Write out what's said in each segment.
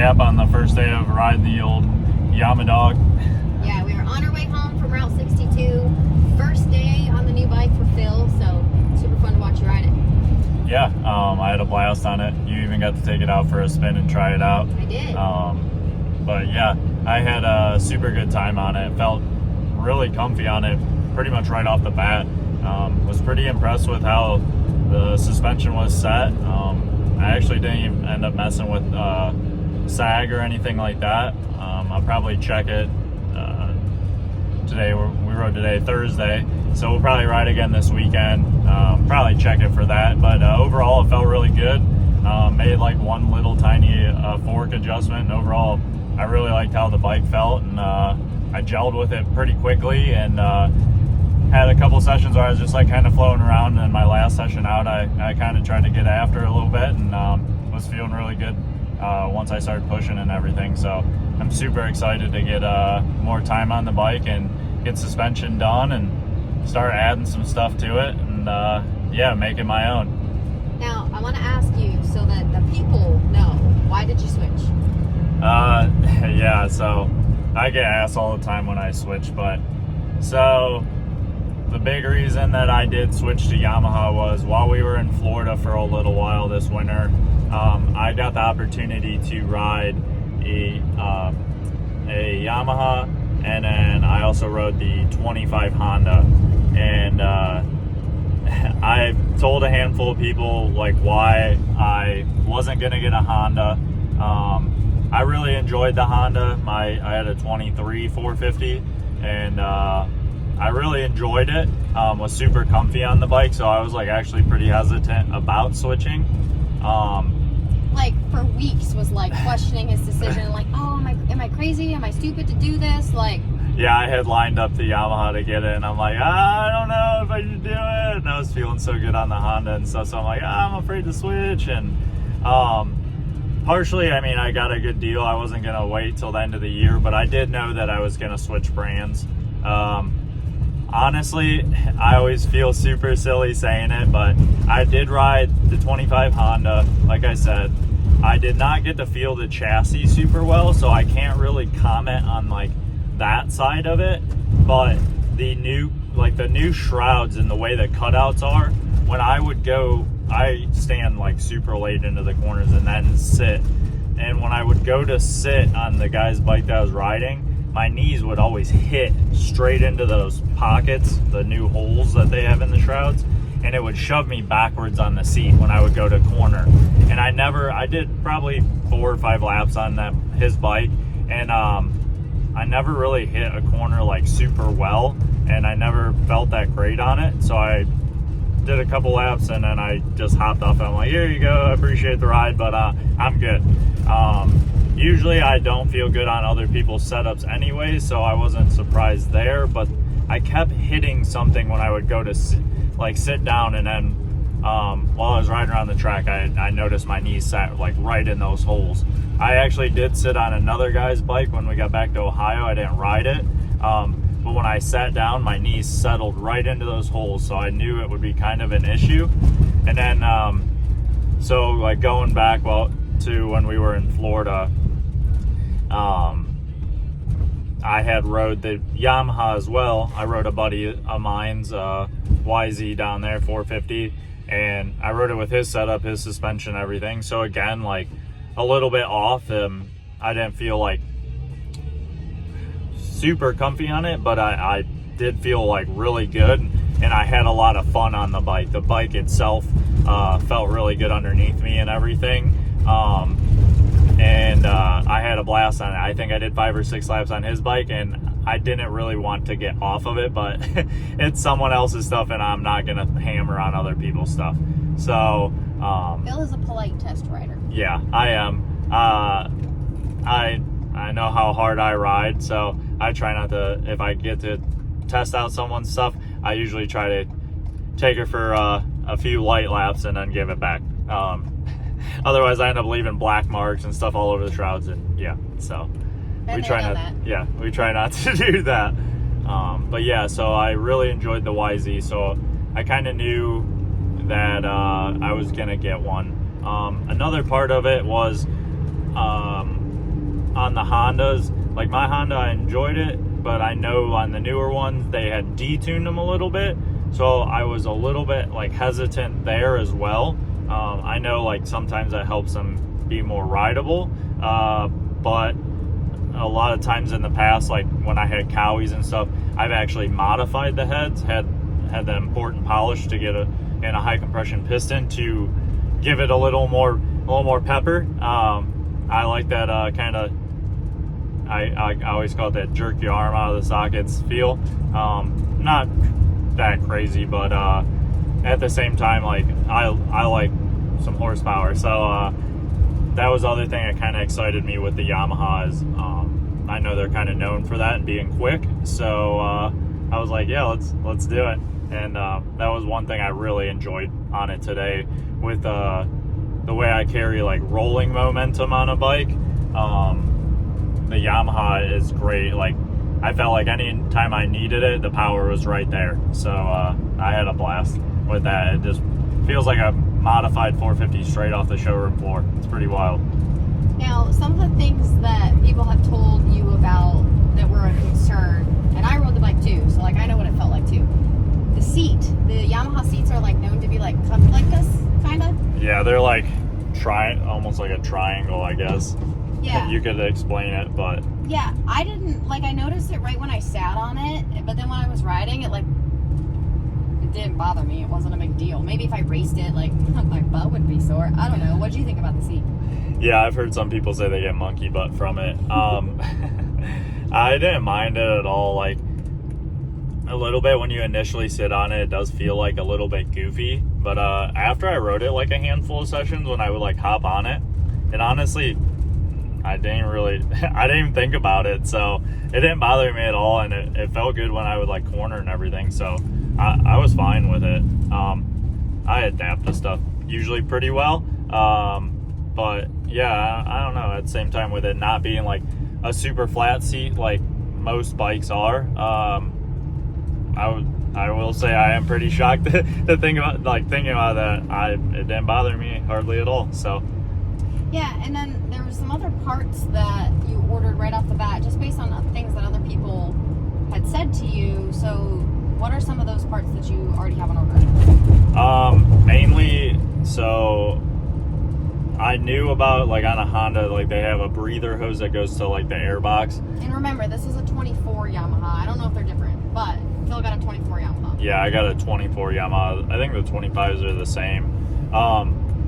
recap on the first day of riding the old Yamaha dog. Yeah, we were on our way home from Route 62. First day on the new bike for Phil, so super fun to watch you ride it. Yeah, I had a blast on it. You even got to take it out for a spin and try it out. I did. But yeah, I had a super good time on it. Felt really comfy on it pretty much right off the bat. Was pretty impressed with how the suspension was set. I actually didn't even end up messing with sag or anything like that. I'll probably check it today. We rode today, Thursday, so we'll probably ride again this weekend. Probably check it for that, but overall it felt really good. Made like one little tiny fork adjustment, and overall I really liked how the bike felt, and I gelled with it pretty quickly, and had a couple sessions where I was just like kind of floating around, and my last session out I kind of tried to get after a little bit, and was feeling really good once I started pushing and everything. So I'm super excited to get more time on the bike and get suspension done and start adding some stuff to it, and yeah, make it my own. Now I want to ask you, so that the people know, why did you switch? Yeah, so I get asked all the time when I switch, but so the big reason that I did switch to Yamaha was while we were in Florida for a little while this winter, I got the opportunity to ride a Yamaha, and then I also rode the 25 Honda, and I told a handful of people like why I wasn't gonna get a Honda. I really enjoyed the Honda. I had a 23 450, and I really enjoyed it. Was super comfy on the bike, so I was like actually pretty hesitant about switching. Like for weeks was like questioning his decision, like, oh, am I crazy? Am I stupid to do this? Like, yeah, I had lined up the Yamaha to get it, and I'm like, I don't know if I should do it. And I was feeling so good on the Honda and stuff, so I'm like, I'm afraid to switch. And partially, I mean, I got a good deal. I wasn't gonna wait till the end of the year, but I did know that I was gonna switch brands. Honestly, I always feel super silly saying it, but I did ride the 25 Honda. Like I said, I did not get to feel the chassis super well, so I can't really comment on like that side of it. But the new shrouds and the way the cutouts are, when I would go, I stand like super late into the corners and then sit. And when I would go to sit on the guy's bike that I was riding, my knees would always hit straight into those pockets, the new holes that they have in the shrouds, and it would shove me backwards on the seat when I would go to corner. And I did probably 4 or 5 laps on his bike, and I never really hit a corner like super well, and I never felt that great on it. So I did a couple laps, and then I just hopped off, and I'm like, here you go, I appreciate the ride, but I'm good. Usually I don't feel good on other people's setups anyway, so I wasn't surprised there, but I kept hitting something when I would go to sit down, and then while I was riding around the track, I noticed my knees sat like right in those holes. I actually did sit on another guy's bike when we got back to Ohio. I didn't ride it, but when I sat down, my knees settled right into those holes, so I knew it would be kind of an issue. And then so like going back to when we were in Florida, I had rode the Yamaha as well. I rode a buddy of mine's YZ down there, 450, and I rode it with his setup, his suspension, everything. So again, like a little bit off. I didn't feel like super comfy on it, but I did feel like really good, and I had a lot of fun on the bike. The bike itself felt really good underneath me and everything. And I had a blast on it. I think I did 5 or 6 laps on his bike, and I didn't really want to get off of it, but it's someone else's stuff, and I'm not gonna hammer on other people's stuff. So Phil is a polite test rider. Yeah, I am. I know how hard I ride, so I try not to. If I get to test out someone's stuff, I usually try to take her for a few light laps and then give it back. Otherwise, I end up leaving black marks and stuff all over the shrouds, and yeah, so we try not to do that. But yeah, so I really enjoyed the YZ, so I kind of knew that I was gonna get one. Another part of it was on the Hondas, like my Honda, I enjoyed it, but I know on the newer ones they had detuned them a little bit, so I was a little bit like hesitant there as well. I know like sometimes that helps them be more rideable, but a lot of times in the past, like when I had Cowies and stuff, I've actually modified the heads, had the important polish to get in a high compression piston to give it a little more pepper. I like that kind of, I always call it that jerk your arm out of the sockets feel. Not that crazy, but at the same time, like I like some horsepower. So that was the other thing that kind of excited me with the Yamaha is I know they're kind of known for that and being quick. So I was like, yeah, let's do it. And that was one thing I really enjoyed on it today with the way I carry like rolling momentum on a bike. The Yamaha is great. Like I felt like any time I needed it, the power was right there. So I had a blast with that. It just feels like a modified 450 straight off the showroom floor. It's pretty wild. Now, some of the things that people have told you about that were a concern, and I rode the bike too, so like I know what it felt like too. The seat, the Yamaha seats are like known to be like cupped like this, kind of. Yeah, they're like almost like a triangle, I guess. Yeah. You could explain it, but yeah, I didn't like. I noticed it right when I sat on it, but then when I was riding it, like it didn't bother me. It wasn't a big deal. Maybe if I raced it, like my butt would be sore. I don't know. What do you think about the seat? yeah, I've heard some people say they get monkey butt from it. I didn't mind it at all. Like a little bit when you initially sit on it, it does feel like a little bit goofy. But after I rode it like a handful of sessions, when I would like hop on it, and honestly, I didn't even think about it, so it didn't bother me at all, and it felt good when I would like corner and everything, so I was fine with it. I adapt to stuff usually pretty well, but yeah, I don't know, at the same time with it not being like a super flat seat like most bikes are, I will say I am pretty shocked to think about thinking about that. It didn't bother me hardly at all, so. Yeah, and then there were some other parts that you ordered right off the bat, just based on things that other people had said to you. So, what are some of those parts that you already have on order? Mainly, so I knew about like on a Honda, like they have a breather hose that goes to like the air box. And remember, this is a 24 Yamaha. I don't know if they're different, but Phil got a 24 Yamaha. Yeah, I got a 24 Yamaha. I think the 25s are the same.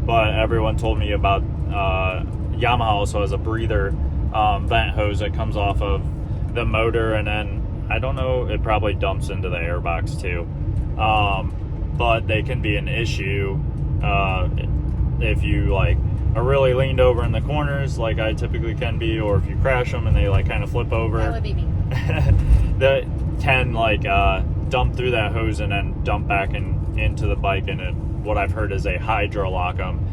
But everyone told me about Yamaha also has a breather vent hose that comes off of the motor, and then I don't know, it probably dumps into the airbox too. But they can be an issue if you like are really leaned over in the corners, like I typically can be, or if you crash them and they like kind of flip over. That would be me. That can like dump through that hose and then dump back into the bike, and what I've heard is they hydrolock them.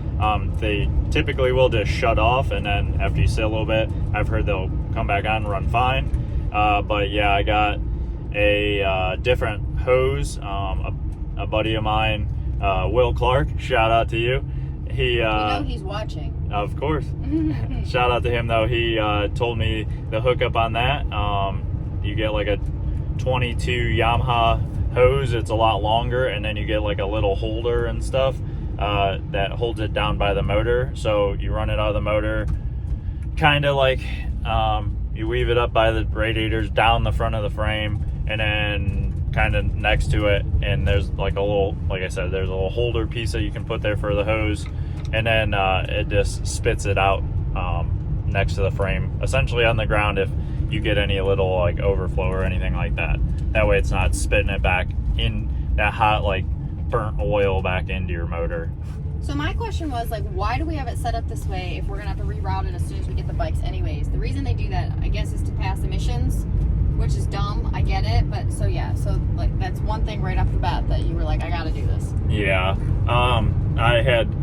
They typically will just shut off, and then after you sit a little bit, I've heard they'll come back on and run fine. But yeah, I got a different hose. A buddy of mine, Will Clark, shout out to you. He, he's watching. Of course. Shout out to him though. He told me the hookup on that. You get like a 22 Yamaha hose. It's a lot longer, and then you get like a little holder and stuff that holds it down by the motor. So you run it out of the motor, kind of like you weave it up by the radiators down the front of the frame, and then kind of next to it, and there's like a little, like I said, there's a little holder piece that you can put there for the hose, and then it just spits it out next to the frame, essentially on the ground, if you get any little like overflow or anything like that. That way it's not spitting it back in that hot like burnt oil back into your motor. So my question was, like, why do we have it set up this way if we're gonna have to reroute it as soon as we get the bikes anyways? The reason they do that, I guess, is to pass emissions, which is dumb. I get it, but so yeah, so like that's one thing right off the bat that you were like, I gotta do this. Yeah. I had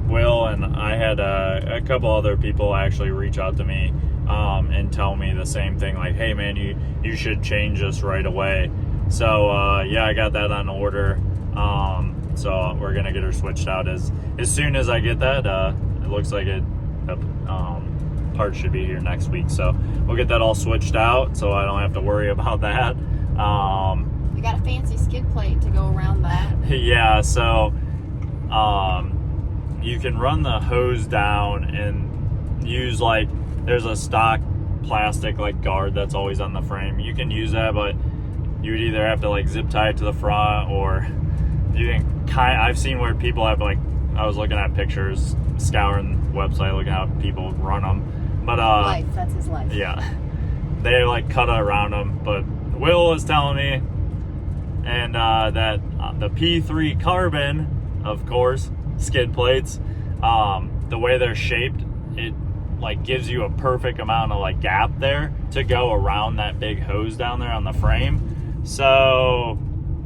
Will and I had a couple other people actually reach out to me and tell me the same thing, like, hey man, you should change this right away. So yeah, I got that on order. So we're gonna get her switched out as soon as I get that. It looks like it parts should be here next week. So we'll get that all switched out so I don't have to worry about that. We got a fancy skid plate to go around that. Yeah, so you can run the hose down and use like, there's a stock plastic like guard that's always on the frame. You can use that, but you would either have to like zip tie it to the front, or you can I've seen where people have like, I was looking at pictures, scouring the website, looking at how people run them. But Life, that's his life. yeah, they like cut around them. But Will was telling me, and that the P3 carbon, of course, skid plates, the way they're shaped, it like gives you a perfect amount of like gap there to go around that big hose down there on the frame. So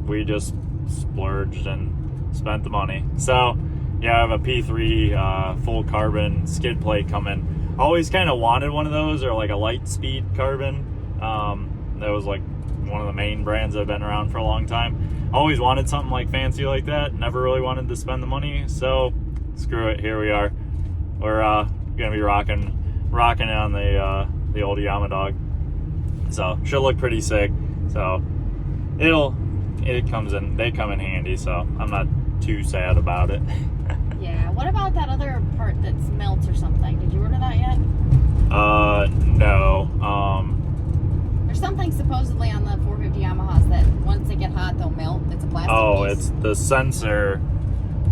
we just splurged and spent the money. So yeah, I have a P3 full carbon skid plate coming. Always kind of wanted one of those, or like a light speed carbon. That was like one of the main brands that have been around for a long time. Always wanted something like fancy like that. Never really wanted to spend the money. So screw it. Here we are. We're gonna be rocking it on the old Yamaha dog. So should look pretty sick. So they come in handy. So I'm not too sad about it. Yeah. What about that other part that's melts or something? Did you order that yet? No. There's something supposedly on the 450 Yamahas that once they get hot, they'll melt. It's a plastic piece. It's the sensor.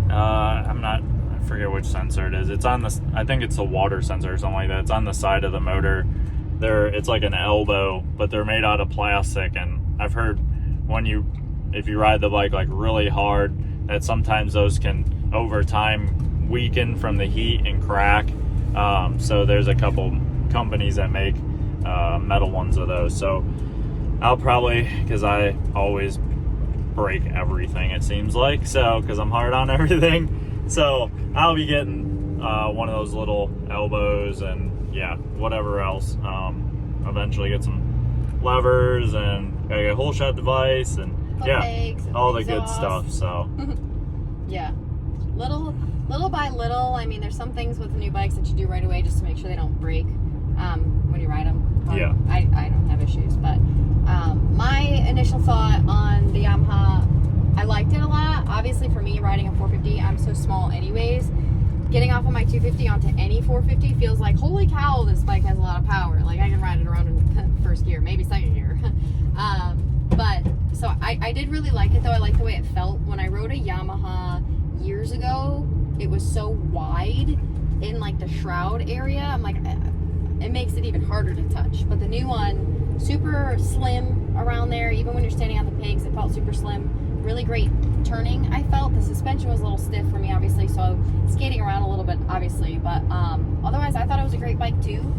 I forget which sensor it is. It's on the, I think it's the water sensor or something like that. It's on the side of the motor. It's like an elbow, but they're made out of plastic. And I've heard if you ride the bike like really hard, that sometimes those can over time weaken from the heat and crack. So there's a couple companies that make metal ones of those. So I'll probably, because I always break everything it seems like, so because I'm hard on everything, so I'll be getting one of those little elbows and yeah, whatever else. Eventually get some levers and gotta get a whole shot device and all the good stuff. So yeah, little by little. I mean, there's some things with new bikes that you do right away just to make sure they don't break when you ride them. Yeah, I don't have issues, but my initial thought on the Yamaha, I liked it a lot. Obviously, for me, riding a 450, I'm so small anyways. Getting off of my 250 onto any 450 feels like, holy cow, this bike has a lot of power. Like, I can ride it around in first gear, maybe second gear. But, so I did really like it, though. I like the way it felt. When I rode a Yamaha years ago, it was so wide in, like, the shroud area. I'm like, it makes it even harder to touch. But the new one, super slim around there. Even when you're standing on the pegs, it felt super slim. Really great turning, I felt. The suspension was a little stiff for me, obviously, so skating around a little bit, obviously. But otherwise, I thought it was a great bike, too.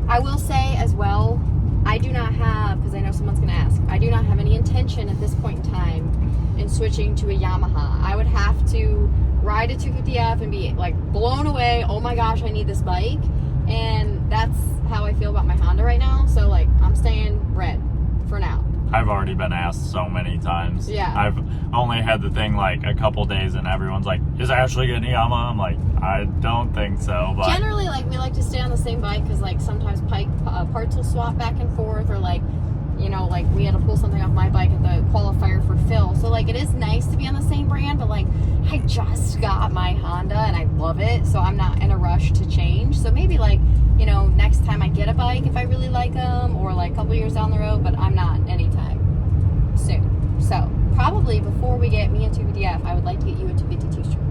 I will say, as well, I do not have, because I know someone's going to ask, I do not have any intention at this point in time in switching to a Yamaha. I would have to ride a 250F and be, like, blown away. Oh, my gosh, I need this bike. And that's how I feel about my Honda right now. So, like, I'm staying red for now. I've already been asked so many times. Yeah. I've only had the thing like a couple days and everyone's like, is Ashley getting a Yamaha? I'm like, I don't think so. But generally, like, we like to stay on the same bike because, like, sometimes parts will swap back and forth, or, like, you know, like, we had to pull something off my bike at the qualifier for Phil. So, like, it is nice to be on the same brand, but, like, I just got my Honda and I love it, so I'm not in a rush to change. So maybe, like, you know, next time I get a bike, if I really like them, or, like, a couple years down the road, but I'm not anytime soon. So, probably before we get me a 250F, I would like to get you a 252 stroke.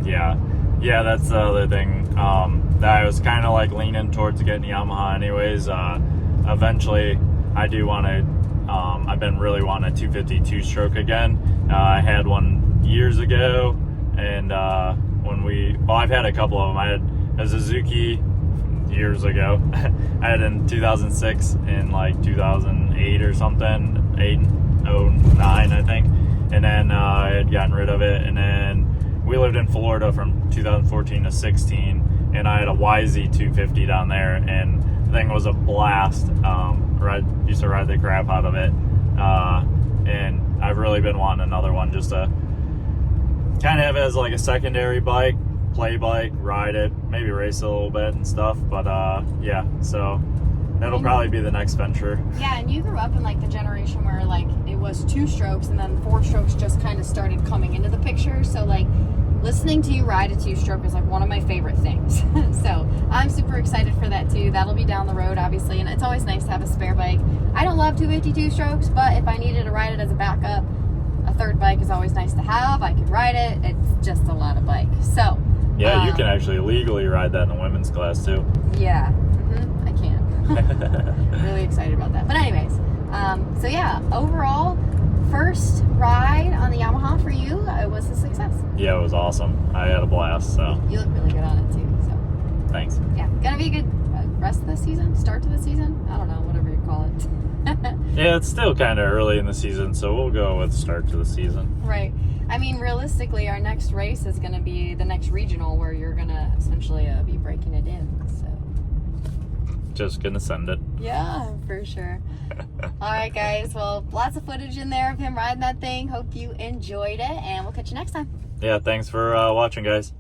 Yeah, that's the other thing that I was kind of, like, leaning towards getting Yamaha anyways. Eventually, I do want to, I've been really wanting a 252 stroke again. I had one years ago, and I've had a couple of them. I had a Suzuki years ago. I had in 2006 and like 2008 or something, 09 I think, and then I had gotten rid of it, and then we lived in Florida from 2014 to 16, and I had a YZ 250 down there, and the thing was a blast. Used to ride the crap out of it, and I've really been wanting another one just to kind of have it as like a secondary bike, play bike, ride it, maybe race a little bit and stuff. But yeah, so that'll probably be the next venture. Yeah, and you grew up in like the generation where like it was 2 strokes and then 4 strokes just kind of started coming into the picture. So like listening to you ride a 2-stroke is like one of my favorite things. So I'm super excited for that too. That'll be down the road, obviously, and it's always nice to have a spare bike. I don't love 252 strokes, but if I needed to ride it as a backup, a third bike is always nice to have. I could ride it. It's just a lot of bike. So yeah, you can actually legally ride that in the women's class too. Yeah, I can. Really excited about that. But anyways, so yeah, overall, first ride on the Yamaha for you, it was a success. Yeah, it was awesome. I had a blast. So you look really good on it too. So thanks. yeah, gonna be a good rest of the season, start to the season. I don't know, whatever you call it. Yeah, it's still kind of early in the season, so we'll go with start to the season. Right. I mean, realistically, our next race is going to be the next regional where you're going to essentially be breaking it in. So Just gonna send it. yeah, for sure. All right, guys. Well, lots of footage in there of him riding that thing. Hope you enjoyed it, and we'll catch you next time. Yeah, thanks for watching, guys.